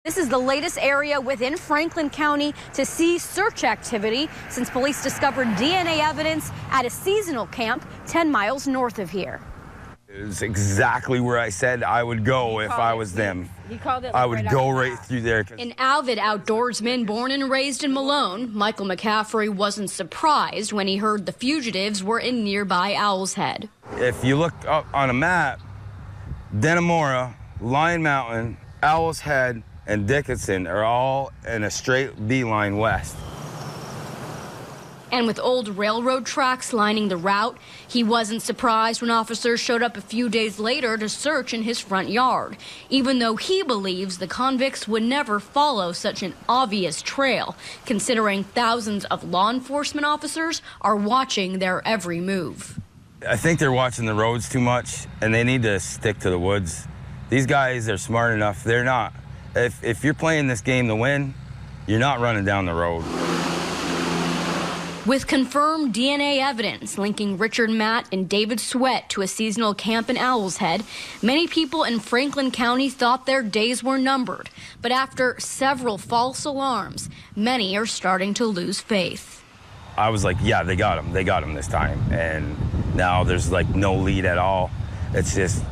This is the latest area within Franklin County to see search activity since police discovered DNA evidence at a seasonal camp 10 miles north of here. It was exactly where I said I would go if I was them. I would go right through there. An avid outdoorsman born and raised in Malone, Michael McCaffrey wasn't surprised when he heard the fugitives were in nearby Owl's Head. If you look up on a map, Denimora, Lion Mountain, Owl's Head, and Dickinson are all in a straight beeline west. And with old railroad tracks lining the route, he wasn't surprised when officers showed up a few days later to search in his front yard, even though he believes the convicts would never follow such an obvious trail, considering thousands of law enforcement officers are watching their every move. I think they're watching the roads too much, and they need to stick to the woods. These guys are smart enough. They're not. If you're playing this game to win, you're not running down the road. With confirmed DNA evidence linking Richard Matt and David Sweat to a seasonal camp in Owl's Head, many people in Franklin County thought their days were numbered. But after several false alarms, many are starting to lose faith. I was like, yeah, they got him. They got him this time. And now there's like no lead at all. It's just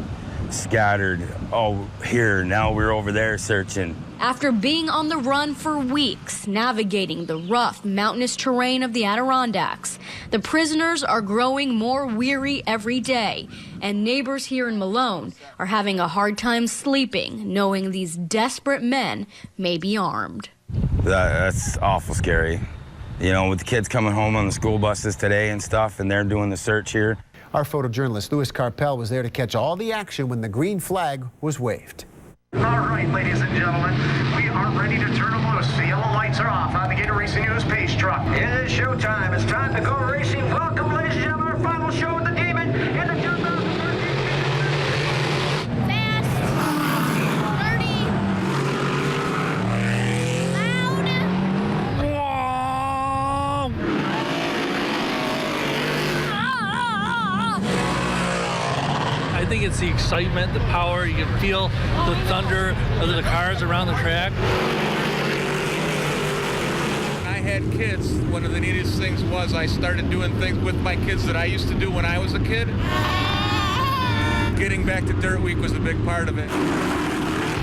scattered. Oh, here, now we're over there searching. After being on the run for weeks, navigating the rough, mountainous terrain of the Adirondacks, the prisoners are growing more weary every day, and neighbors here in Malone are having a hard time sleeping, knowing these desperate men may be armed. That's awful scary. You know, with the kids coming home on the school buses today and stuff, and they're doing the search here. Our photojournalist Karpel was there to catch all the action when the green flag was waved. All right, ladies and gentlemen, we are ready to turn them loose. The yellow lights are off on the Gator Racing News pace truck. It is showtime. It's time to go racing. Welcome, ladies and gentlemen, our final show with the Demon in the 2013 Fast, dirty, I think it's the excitement, the power. You can feel the thunder of the cars around the track. When I had kids, one of the neatest things was I started doing things with my kids that I used to do when I was a kid. Getting back to Dirt Week was a big part of it.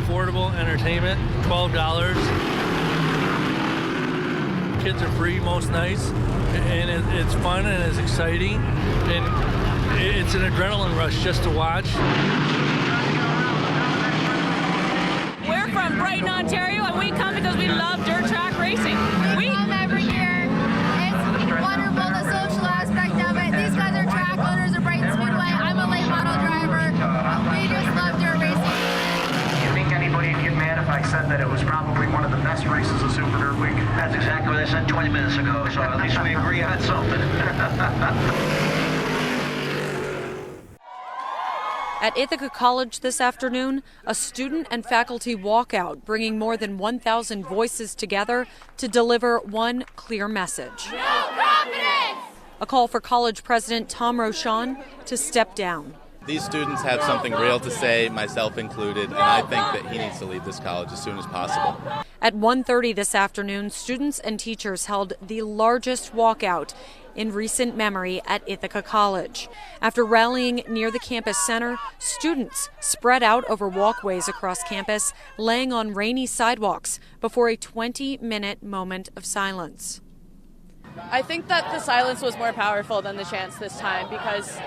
Affordable entertainment, $12. Kids are free most nights, and it's fun and it's exciting. And it's an adrenaline rush just to watch. We're from Brighton, Ontario, and we come because we love dirt track racing. We come every year. It's wonderful, the social aspect of it. These guys are track owners of Brighton Speedway. I'm a late model driver. We just love dirt racing. Do you think anybody would get mad if I said that it was probably one of the best races of Super Dirt Week? That's exactly what I said 20 minutes ago, so at least we agree on something. At Ithaca College this afternoon, a student and faculty walkout bringing more than 1,000 voices together to deliver one clear message. No confidence! A call for college president Tom Rochon to step down. These students have something real to say, myself included, and I think that he needs to leave this college as soon as possible. At 1:30 this afternoon, students and teachers held the largest walkout in recent memory at Ithaca College. After rallying near the campus center, students spread out over walkways across campus, laying on rainy sidewalks before a 20-minute moment of silence. I think that the silence was more powerful than the chants this time because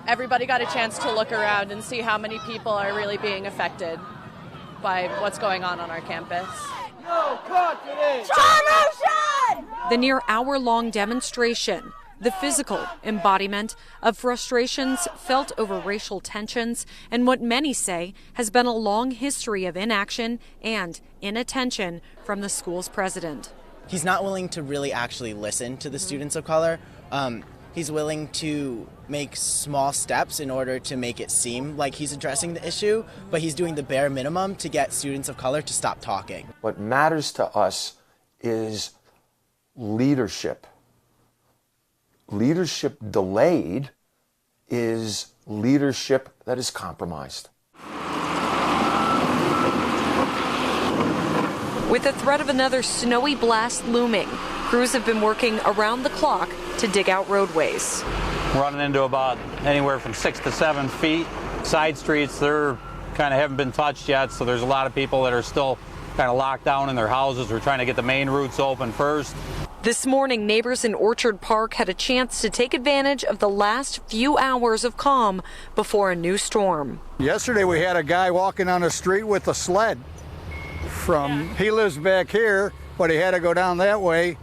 everybody got a chance to look around and see how many people are really being affected by what's going on our campus. No confidence! The near hour-long demonstration, the physical embodiment of frustrations felt over racial tensions and what many say has been a long history of inaction and inattention from the school's president. He's not willing to really actually listen to the students of color. He's willing to make small steps in order to make it seem like he's addressing the issue, but he's doing the bare minimum to get students of color to stop talking. What matters to us is leadership. Leadership delayed is leadership that is compromised. With the threat of another snowy blast looming, crews have been working around the clock to dig out roadways. We're running into about anywhere from 6 to 7 feet. Side streets, they're kind of haven't been touched yet, so there's a lot of people that are still kind of locked down in their houses. We're trying to get the main routes open first. This morning, neighbors in Orchard Park had a chance to take advantage of the last few hours of calm before a new storm. Yesterday we had a guy walking on the street with a sled. He lives back here, but he had to go down that way,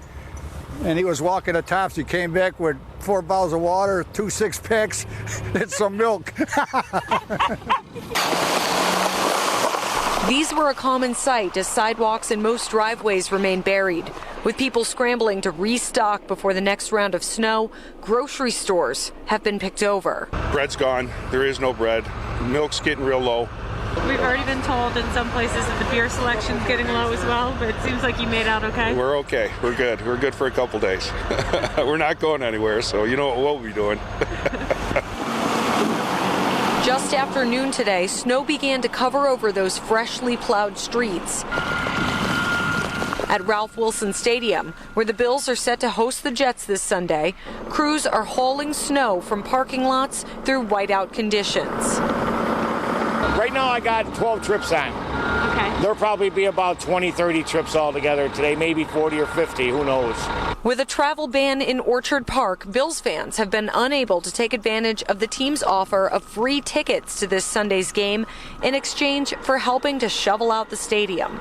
and he was walking the tops. He came back with 4 bottles of water, 2 6-packs, and some milk. These were a common sight as sidewalks and most driveways remain buried. With people scrambling to restock before the next round of snow, grocery stores have been picked over. Bread's gone. There is no bread. Milk's getting real low. We've already been told in some places that the beer selection's getting low as well, but it seems like you made out okay. We're okay. We're good. We're good for a couple days. We're not going anywhere, so you know what we'll be doing. Just after noon today, snow began to cover over those freshly plowed streets. At Ralph Wilson Stadium, where the Bills are set to host the Jets this Sunday, crews are hauling snow from parking lots through whiteout conditions. Right now I got 12 trips on. Okay. There'll probably be about 20, 30 trips altogether today, maybe 40 or 50, who knows. With a travel ban in Orchard Park, Bills fans have been unable to take advantage of the team's offer of free tickets to this Sunday's game in exchange for helping to shovel out the stadium.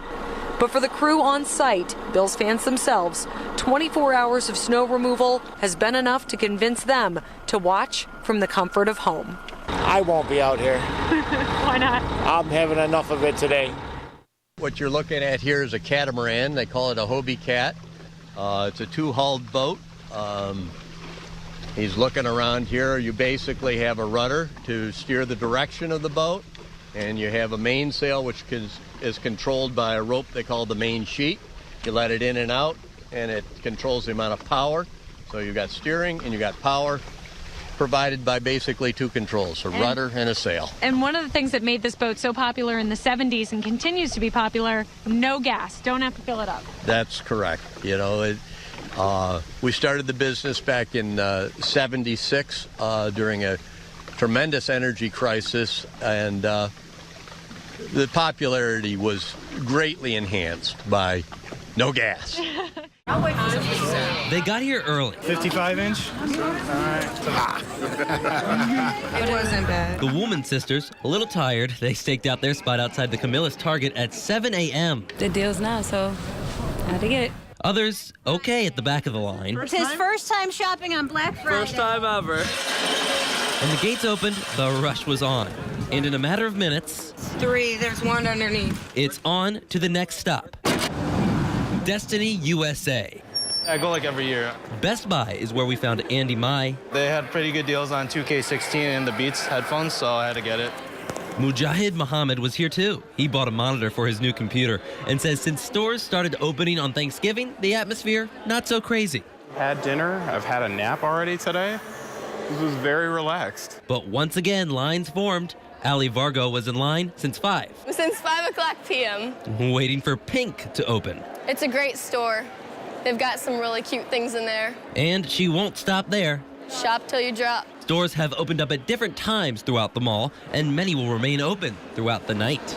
But for the crew on site, Bills fans themselves, 24 hours of snow removal has been enough to convince them to watch from the comfort of home. I won't be out here. Why not? I'm having enough of it today. What you're looking at here is a catamaran. They call it a Hobie Cat. It's a 2-hulled boat. He's looking around here. You basically have a rudder to steer the direction of the boat, and you have a mainsail which is controlled by a rope they call the main sheet. You let it in and out, and it controls the amount of power. So you've got steering and you got power provided by basically 2 controls, a rudder and a sail. And one of the things that made this boat so popular in the 70s and continues to be popular, no gas, don't have to fill it up. That's correct. You know, we started the business back in 76 during a tremendous energy crisis, and the popularity was greatly enhanced by no gas. They got here early. 55-inch? It wasn't bad. The Woolman sisters, a little tired, they staked out their spot outside the Camillus Target at 7 a.m. The deal's now, so I had to get it. Others, okay at the back of the line. It's his first time shopping on Black Friday. First time ever. When the gates opened, the rush was on. And in a matter of minutes... 3, there's one underneath. It's on to the next stop. Destiny USA. I go like every year. Best Buy is where we found Andy Mai. They had pretty good deals on 2K16 and the Beats headphones, so I had to get it. Mujahid Muhammad was here too. He bought a monitor for his new computer and says since stores started opening on Thanksgiving, the atmosphere not so crazy. Had dinner. I've had a nap already today. This was very relaxed. But once again, lines formed. Ali Vargo was in line since 5. Since 5 o'clock p.m. Waiting for Pink to open. It's a great store. They've got some really cute things in there. And she won't stop there. Shop till you drop. Stores have opened up at different times throughout the mall, and many will remain open throughout the night.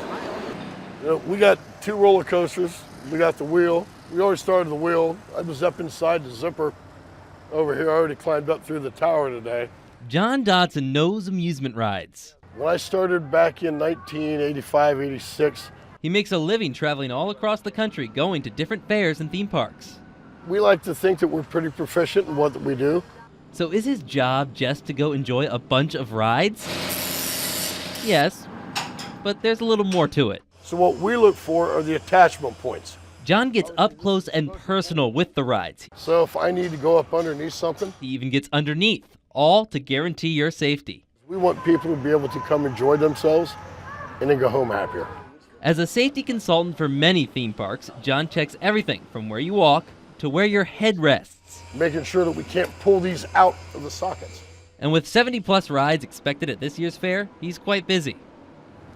You know, we got 2 roller coasters. We got the wheel. We already started the wheel. I was up inside the zipper over here. I already climbed up through the tower today. John Dodson knows amusement rides. When I started back in 1985, 86, he makes a living traveling all across the country, going to different fairs and theme parks. We like to think that we're pretty proficient in what we do. So is his job just to go enjoy a bunch of rides? Yes, but there's a little more to it. So what we look for are the attachment points. John gets up close and personal with the rides. So if I need to go up underneath something, he even gets underneath, all to guarantee your safety. We want people to be able to come enjoy themselves and then go home happier. As a safety consultant for many theme parks, John checks everything from where you walk to where your head rests. Making sure that we can't pull these out of the sockets. And with 70-plus rides expected at this year's fair, he's quite busy.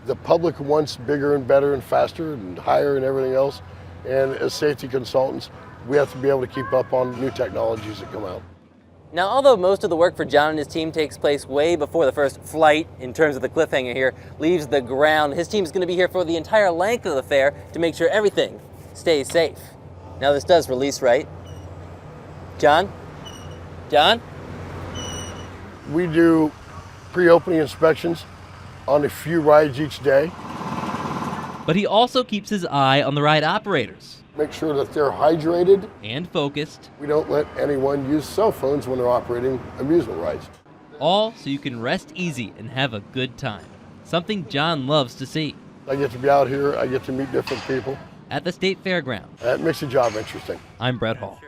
The public wants bigger and better and faster and higher and everything else, And as safety consultants, we have to be able to keep up on new technologies that come out. Now, although most of the work for John and his team takes place way before the first flight, in terms of the cliffhanger here, leaves the ground, his team's going to be here for the entire length of the fair to make sure everything stays safe. Now, this does release, right? John? John? We do pre-opening inspections on a few rides each day. But he also keeps his eye on the ride operators. Make sure that they're hydrated and focused. We don't let anyone use cell phones when they're operating amusement rides. All so you can rest easy and have a good time. Something John loves to see. I get to be out here, I get to meet different people. At the State Fairgrounds. That makes the job interesting. I'm Brett Hall.